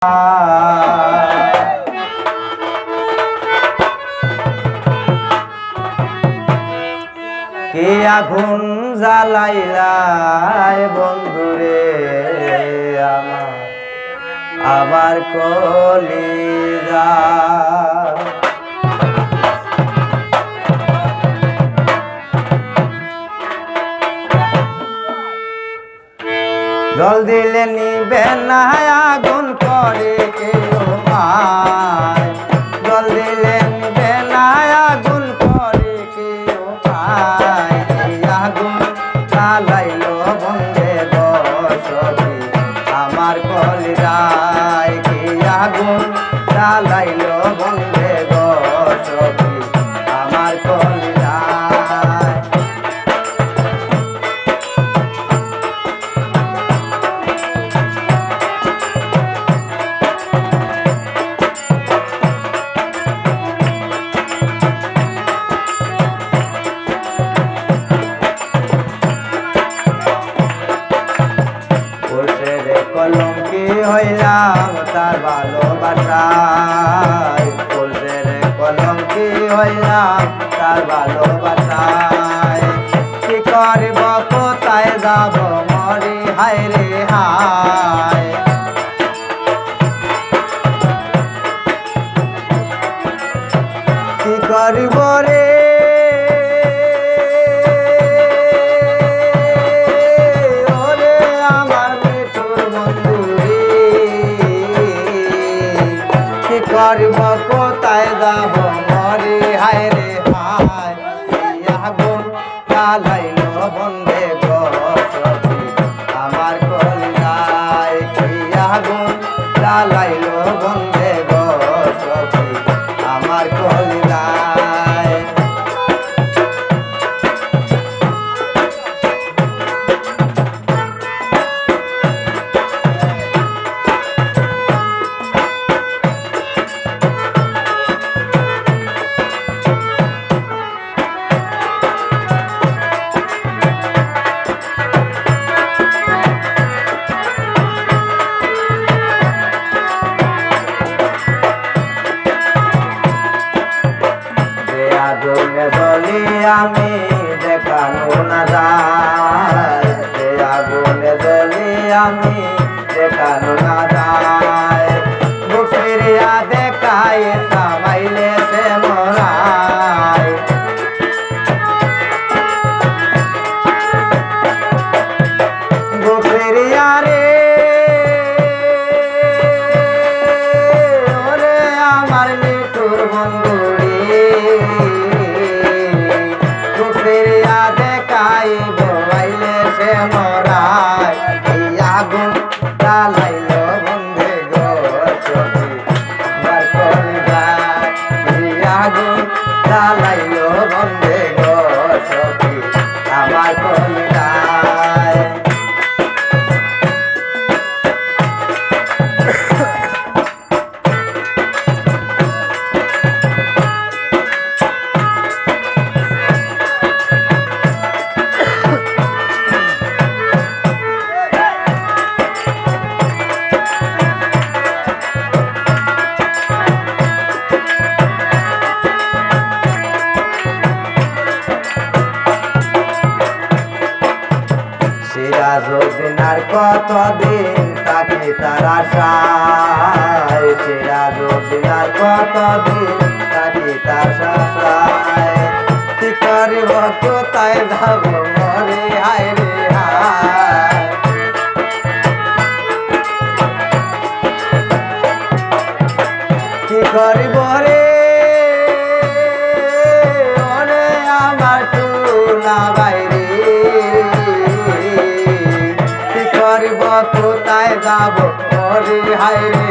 কে আগুন জ্বালাইলাই বন্ধুরে আমার কলিজা জল দিলে নিবে না আগুন করে কেউ ভাই জল দিলে নিবে না আগুন করে কেউ ভাই আগুন জ্বালাইলো বন্ধে বসবি আমার কলিজায় কি আগুন জ্বালাইলো বন্ধে বসবি আমার কলিজায় কলঙ্কি হইলাম তার ভালোবাসায় বলছে রে কলঙ্কি হইলাম তার ভালোবাসায় কি করব কোথায় যাব মরি হায় রে হায় কি করব রে করব কোথায় যাব মরি হায় রে হায় আগুন জ্বালাইলো বন্ধে বসবি আমার কলিজায় কি আগুন জ্বালাইলো বন্ধে বসবি আমার কলিজায় আগুনে জ্বলি আমি দেখানো না যায় আগুনে জ্বলি আমি দেখানো না যায় বুকের দেখায় থামাইলে সে মরায় বুকের রে ওরে আমার লিটুর বন্ধু মরায় আগুন জ্বালাইলো বন্ধে বসবি আমার কলিজায় আগুন জ্বালাইলো বন্ধে বসবি আমার কলিজায় সিরাজউদ্দিন আর কতদিন তাকে তার আশায় সিরাজউদ্দিন আর কতদিন তাকে তার আশায় কি করব কোথায় যাব মরে হায় রে হায় কি করব রে ওরে আমার টুলা বাইরে কোথায় যাব মরি হায় রে